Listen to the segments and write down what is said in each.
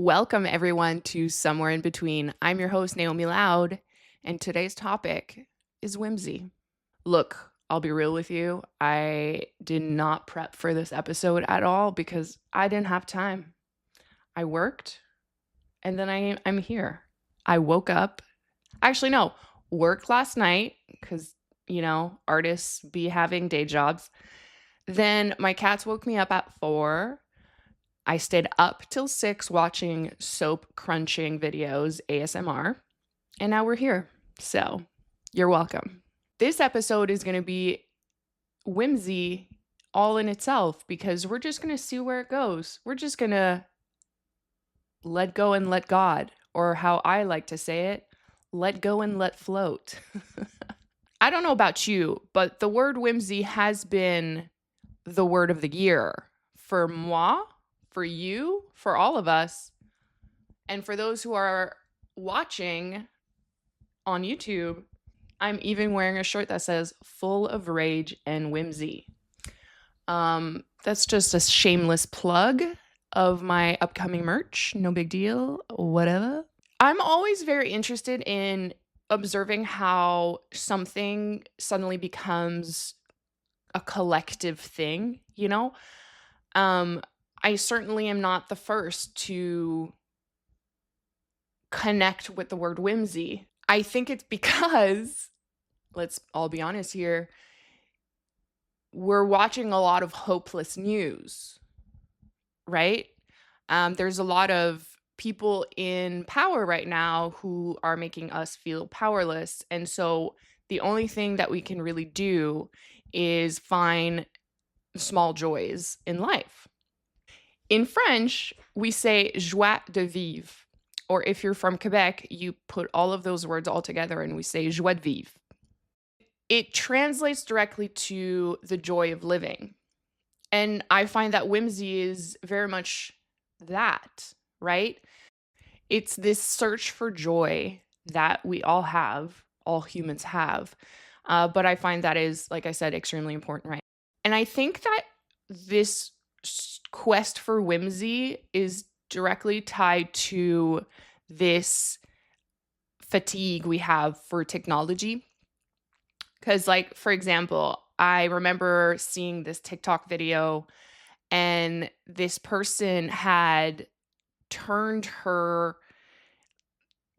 Welcome, everyone, to Somewhere in Between. I'm your host, Naomi Loud, and today's topic is whimsy. Look, I'll be real with you. I did not prep for this episode at all because I didn't have time. I worked and then I'm here. I woke up. Actually, no, worked last night because, artists be having day jobs. Then my cats woke me up at 4. I stayed up till 6 watching soap crunching videos, ASMR, and now we're here. So, you're welcome. This episode is going to be whimsy all in itself because we're just going to see where it goes. We're just going to let go and let God, or how I like to say it, let go and let float. I don't know about you, but the word whimsy has been the word of the year for moi, for you, for all of us. And for those who are watching on YouTube, I'm even wearing a shirt that says full of rage and whimsy. That's just a shameless plug of my upcoming merch. No big deal, whatever. I'm always very interested in observing how something suddenly becomes a collective thing, I certainly am not the first to connect with the word whimsy. I think it's because, let's all be honest here, we're watching a lot of hopeless news, right? There's a lot of people in power right now who are making us feel powerless. And so the only thing that we can really do is find small joys in life. In French, we say joie de vivre. Or if you're from Quebec, you put all of those words all together and we say joie de vivre. It translates directly to the joy of living. And I find that whimsy is very much that, right? It's this search for joy that we all have, all humans have. But I find that is, like I said, extremely important, right? And I think that this quest for whimsy is directly tied to this fatigue we have for technology. Because, like, for example, I remember seeing this TikTok video and this person had turned her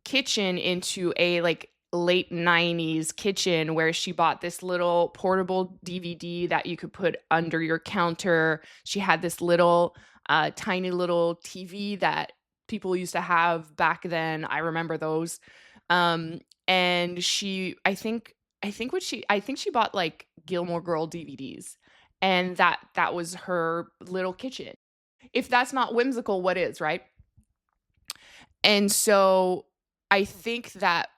kitchen into a like late 90s kitchen where she bought this little portable DVD that you could put under your counter. She had this little tiny little TV that people used to have back then. I remember those. And I think she bought like Gilmore Girl DVDs, and that was her little kitchen. If that's not whimsical, what is, right? And so I think that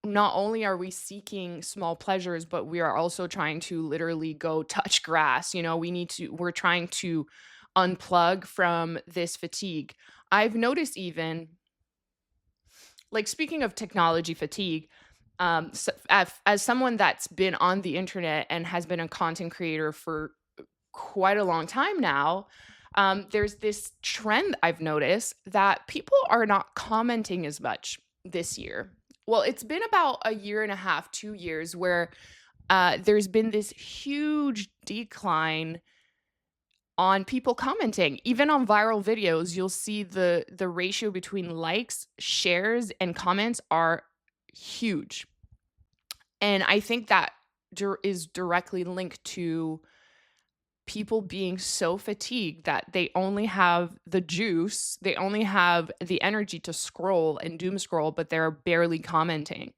not only are we seeking small pleasures, but we are also trying to literally go touch grass. We're trying to unplug from this fatigue. I've noticed, even like, speaking of technology fatigue, as someone that's been on the internet and has been a content creator for quite a long time now, there's this trend I've noticed that people are not commenting as much this year. Well, it's been about a year and a half, 2 years, where there's been this huge decline on people commenting. Even on viral videos, you'll see the ratio between likes, shares, and comments are huge. And I think that is directly linked to people being so fatigued that they only have the juice, they only have the energy to scroll and doom scroll, but they're barely commenting.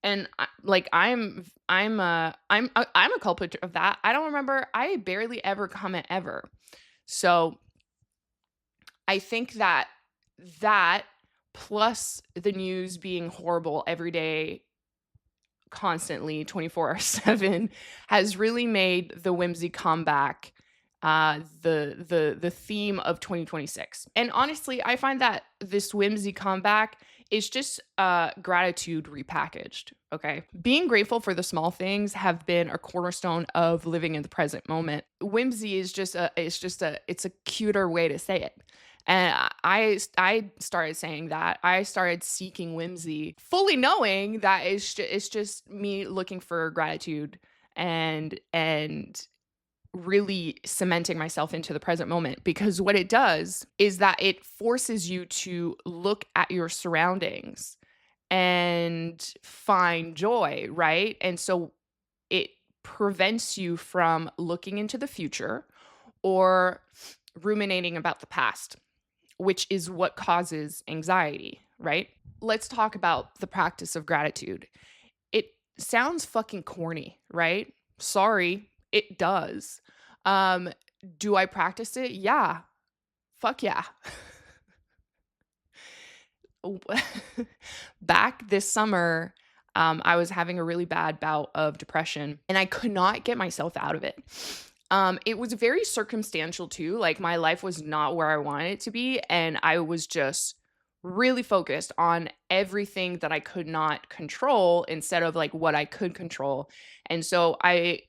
And I'm a culprit of that. I don't remember, I barely ever comment ever. So I think that plus the news being horrible every day, constantly 24/7, has really made the whimsy comeback the theme of 2026. And honestly, I find that this whimsy comeback is just gratitude repackaged. Okay, being grateful for the small things have been a cornerstone of living in the present moment. Whimsy is just a it's a cuter way to say it. And I started saying that. I started seeking whimsy, fully knowing that it's just me looking for gratitude and really cementing myself into the present moment, because what it does is that it forces you to look at your surroundings and find joy, right? And so it prevents you from looking into the future or ruminating about the past, which is what causes anxiety, right? Let's talk about the practice of gratitude. It sounds fucking corny, right? Sorry, it does. Um, do I practice it? Yeah. Fuck yeah. Back this summer, I was having a really bad bout of depression and I could not get myself out of it. It was very circumstantial too. Like my life was not where I wanted it to be. And I was just really focused on everything that I could not control instead of like what I could control. And so I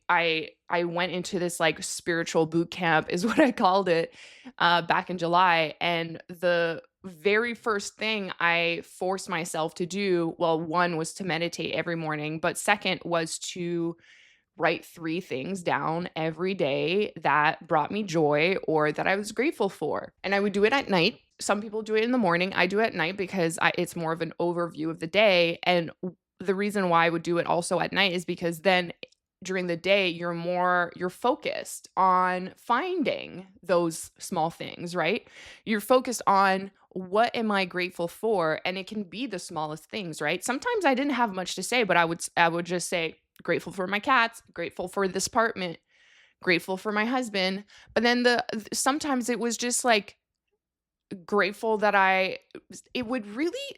went into this like spiritual boot camp is what I called it, back in July. And the very first thing I forced myself to do, well, one was to meditate every morning, but second was to write 3 things down every day that brought me joy or that I was grateful for. And I would do it at night. Some people do it in the morning. I do it at night because it's more of an overview of the day. And the reason why I would do it also at night is because then during the day you're focused on finding those small things, right? You're focused on what am I grateful for, and it can be the smallest things, right? Sometimes I didn't have much to say, but I would just say grateful for my cats, grateful for this apartment, grateful for my husband. But then sometimes it was just like grateful that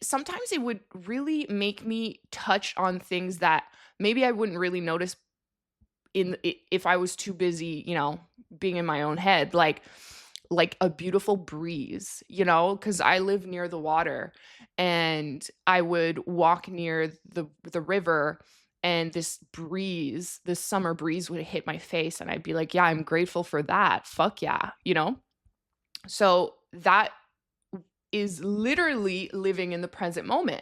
sometimes it would really make me touch on things that maybe I wouldn't really notice if I was too busy, being in my own head, like a beautiful breeze, because I live near the water, and I would walk near the river, and this summer breeze would hit my face, and I'd be like, yeah, I'm grateful for that. Fuck yeah. So that is literally living in the present moment.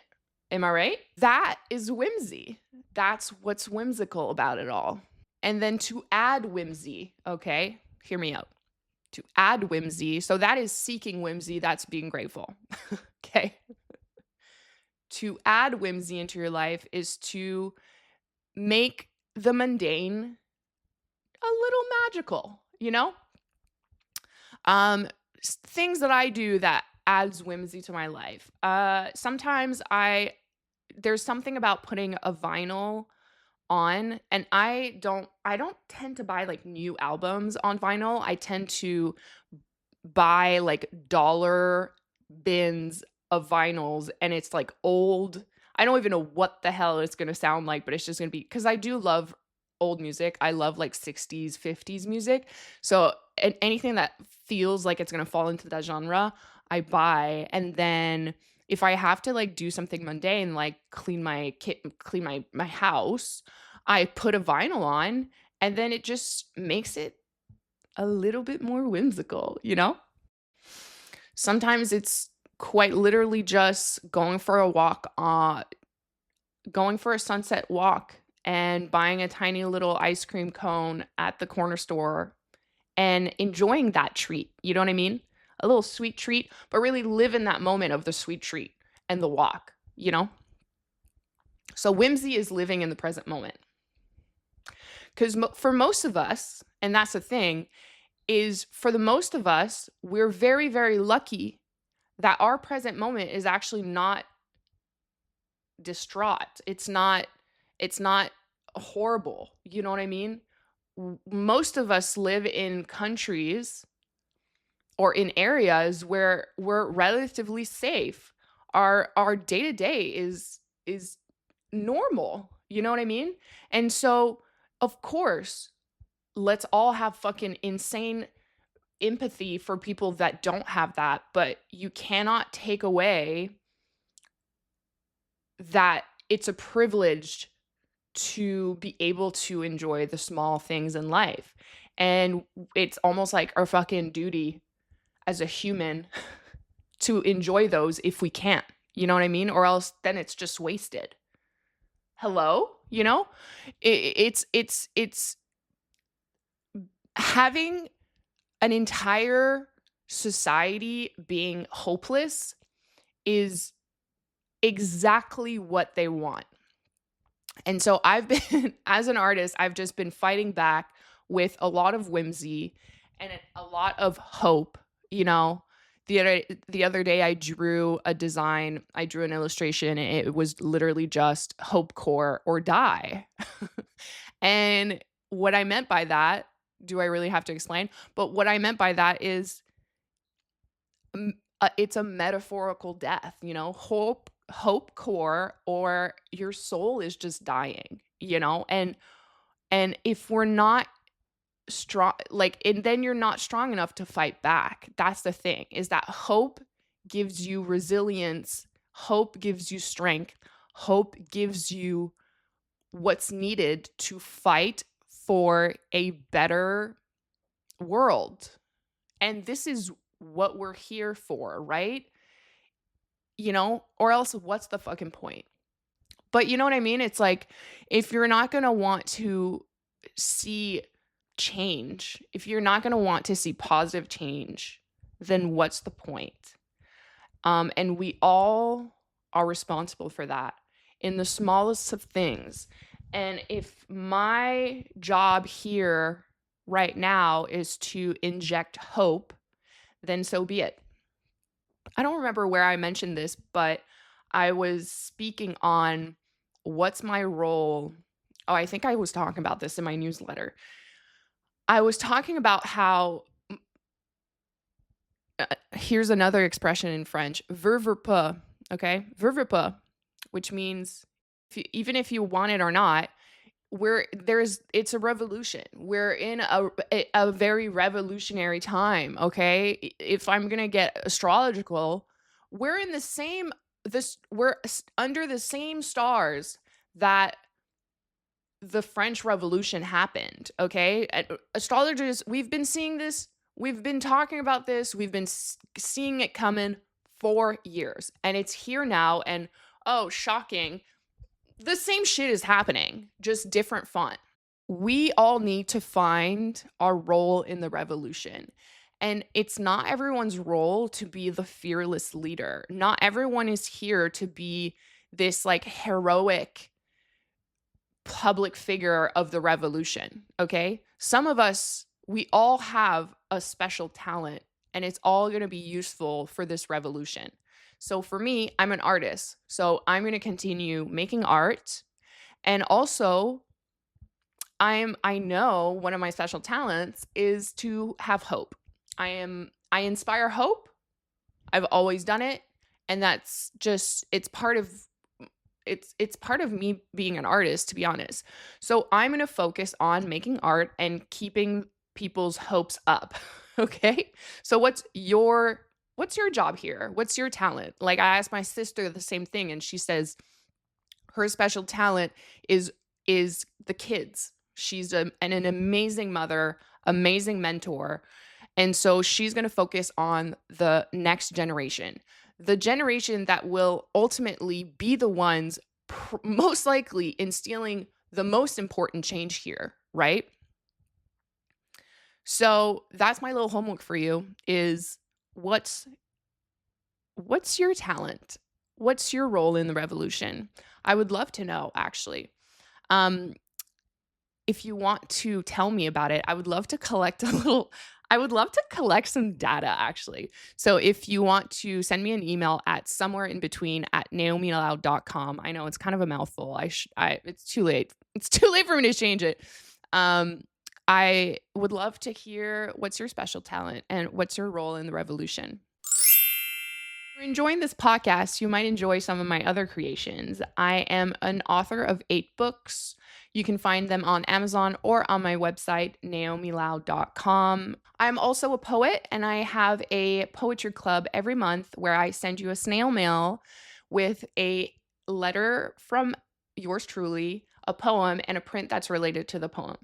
Am I right? That is whimsy. That's what's whimsical about it all. And then to add whimsy, okay, hear me out. To add whimsy, so that is seeking whimsy, that's being grateful. Okay. To add whimsy into your life is to make the mundane a little magical. Um, things that I do that adds whimsy to my life. Sometimes there's something about putting a vinyl on, and I don't tend to buy like new albums on vinyl. I tend to buy like dollar bins of vinyls, and it's like old. I don't even know what the hell it's going to sound like, but it's just going to be, cuz I do love old music. I love like 60s, 50s music. So anything that feels like it's going to fall into that genre, I buy. And then if I have to like do something mundane like clean my house, I put a vinyl on, and then it just makes it a little bit more whimsical. Sometimes it's quite literally just going for a sunset walk and buying a tiny little ice cream cone at the corner store and enjoying that treat. You know what I mean? A little sweet treat, but really live in that moment of the sweet treat and the walk. So whimsy is living in the present moment. Because for most of us, and that's the thing, is for the most of us, we're very, very lucky that our present moment is actually not distraught. It's not horrible. You know what I mean? Most of us live in countries or in areas where we're relatively safe. Our day-to-day is normal. You know what I mean? And so, of course, let's all have fucking insane empathy for people that don't have that, but you cannot take away that it's a privilege to be able to enjoy the small things in life. And it's almost like our fucking duty as a human to enjoy those if we can't. You know what I mean? Or else then it's just wasted. Hello? You know? It's having an entire society being hopeless is exactly what they want. And so I've been, as an artist, I've just been fighting back with a lot of whimsy and a lot of hope. You know, the other day I drew a design, I drew an illustration, and it was literally just hope core or die. And what I meant by that, do I really have to explain? But what I meant by that is it's a metaphorical death, you know, hope core, or your soul is just dying, you know. And if we're not strong, like, and then you're not strong enough to fight back. That's the thing, is that hope gives you resilience, hope gives you strength, hope gives you what's needed to fight for a better world. And this is what we're here for, right? You know, or else what's the fucking point? But you know what I mean? It's like, if you're not going to want to see change, if you're not going to want to see positive change, then what's the point? And we all are responsible for that in the smallest of things. And if my job here right now is to inject hope, then so be it. I don't remember where I mentioned this, but I was speaking on what's my role. Oh, I think I was talking about this in my newsletter. I was talking about how here's another expression in French, veut pas, okay? Veut pas, which means even if you want it or not, it's a revolution. We're in a very revolutionary time, okay? If I'm going to get astrological, we're in we're under the same stars that the French Revolution happened, okay? Astrologers, we've been seeing this, we've been talking about this, we've been seeing it coming for years, and it's here now. And oh, shocking, the same shit is happening, just different font. We all need to find our role in the revolution. And it's not everyone's role to be the fearless leader. Not everyone is here to be this like heroic public figure of the revolution, okay? Some of us, we all have a special talent, and it's all going to be useful for this revolution. So for me, I'm an artist. So I'm going to continue making art. And also, I know one of my special talents is to have hope. I inspire hope. I've always done it, and that's just it's part of me being an artist, to be honest. So I'm going to focus on making art and keeping people's hopes up. Okay? So what's your job here? What's your talent? Like, I asked my sister the same thing, and she says her special talent is the kids. She's an amazing mother, amazing mentor. And so she's going to focus on the next generation, the generation that will ultimately be the ones most likely instilling the most important change here, right? So that's my little homework for you, is what's your talent? What's your role in the revolution? I would love to know, actually. If you want to tell me about it, I would love to collect some data, actually. So if you want to send me an email at somewhereinbetween@naomiloud.com. I know it's kind of a mouthful. It's too late. It's too late for me to change it. I would love to hear what's your special talent and what's your role in the revolution. If you're enjoying this podcast, you might enjoy some of my other creations. I am an author of 8 books. You can find them on Amazon or on my website, naomiloud.com. I'm also a poet, and I have a poetry club every month where I send you a snail mail with a letter from yours truly, a poem, and a print that's related to the poem.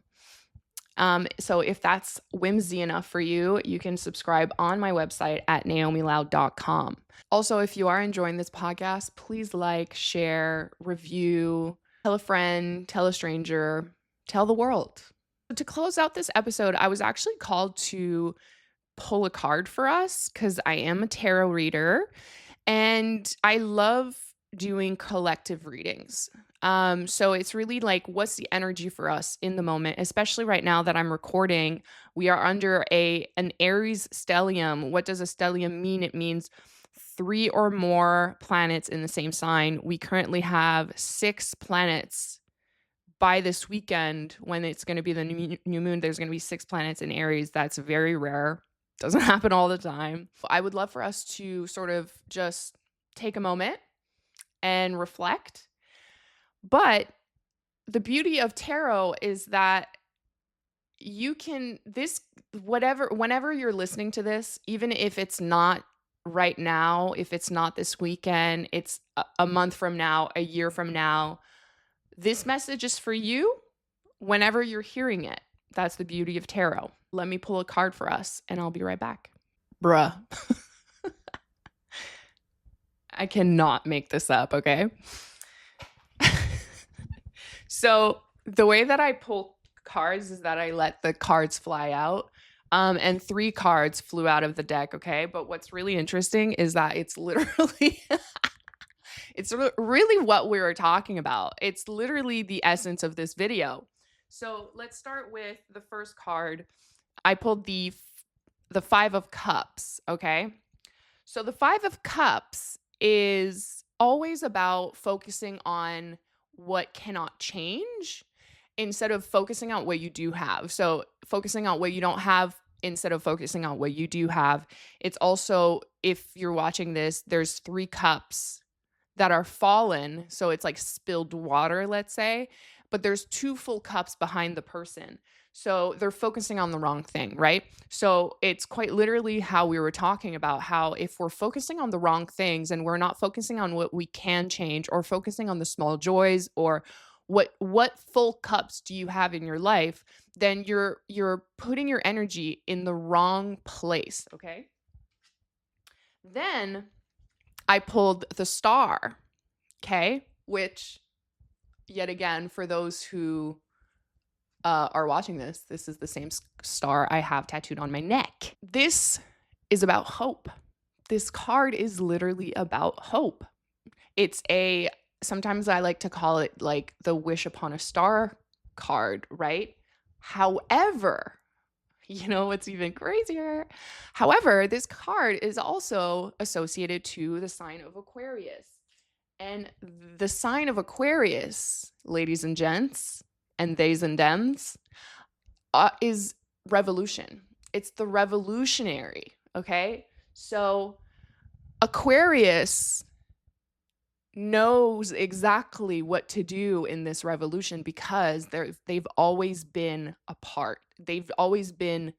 So if that's whimsy enough for you, you can subscribe on my website at naomiloud.com. Also, if you are enjoying this podcast, please like, share, review, tell a friend, tell a stranger, tell the world. To close out this episode, I was actually called to pull a card for us because I am a tarot reader and I love doing collective readings. So it's really like, what's the energy for us in the moment, especially right now that I'm recording. We are under an Aries stellium. What does a stellium mean? It means 3 or more planets in the same sign. We currently have 6 planets. By this weekend, when it's going to be the new moon, there's going to be 6 planets in Aries. That's very rare. Doesn't happen all the time. I would love for us to sort of just take a moment and reflect. But the beauty of tarot is that you can whenever you're listening to this, even if it's not right now, if it's not this weekend, it's a month from now, a year from now, this message is for you whenever you're hearing it. That's the beauty of tarot. Let me pull a card for us and I'll be right back. Bruh. I cannot make this up, okay? So the way that I pull cards is that I let the cards fly out. And 3 cards flew out of the deck, okay? But what's really interesting is that it's literally it's really what we were talking about. It's literally the essence of this video. So let's start with the first card. I pulled the 5 of Cups, okay? So the 5 of Cups is always about focusing on what cannot change instead of focusing on what you do have. So focusing on what you don't have instead of focusing on what you do have. It's also, if you're watching this, there's 3 cups that are fallen. So it's like spilled water, let's say, but there's 2 full cups behind the person. So they're focusing on the wrong thing, right? So it's quite literally how we were talking about how if we're focusing on the wrong things and we're not focusing on what we can change or focusing on the small joys or what full cups do you have in your life, then you're putting your energy in the wrong place, okay? Then I pulled the Star, okay? Which, yet again, for those who are watching this is the same star I have tattooed on my neck. This is about hope. This card is literally about hope. Sometimes I like to call it like the wish upon a star card, right? However, you know what's even crazier? However, this card is also associated to the sign of Aquarius. And the sign of Aquarius, ladies and gents, and theys and dems, is revolution. It's the revolutionary, okay? So Aquarius knows exactly what to do in this revolution because they've always been apart. They've always been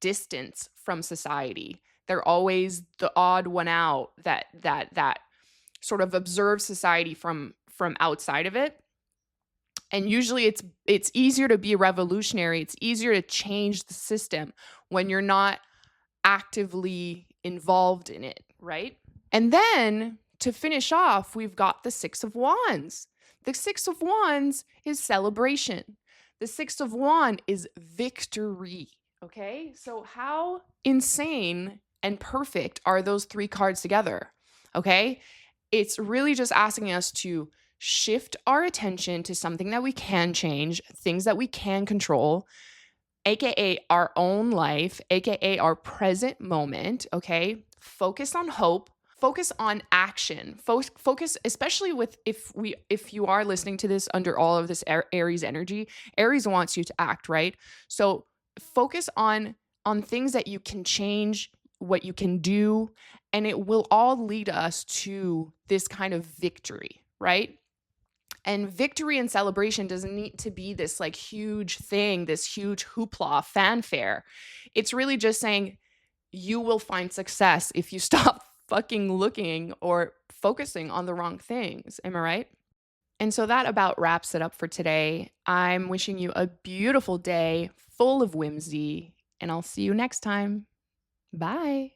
distant from society. They're always the odd one out that sort of observes society from outside of it. And usually it's easier to be revolutionary. It's easier to change the system when you're not actively involved in it, right? And then to finish off, we've got the 6 of Wands. The 6 of Wands is celebration. The 6 of Wands is victory, okay? So how insane and perfect are those 3 cards together, okay? It's really just asking us to shift our attention to something that we can change, things that we can control, aka our own life, aka our present moment, okay? Focus on hope, focus on action. Focus especially with if you are listening to this under all of this Aries energy, Aries wants you to act, right? So focus on things that you can change, what you can do, and it will all lead us to this kind of victory, right? And victory and celebration doesn't need to be this like huge thing, this huge hoopla, fanfare. It's really just saying you will find success if you stop fucking looking or focusing on the wrong things. Am I right? And so that about wraps it up for today. I'm wishing you a beautiful day full of whimsy, and I'll see you next time. Bye.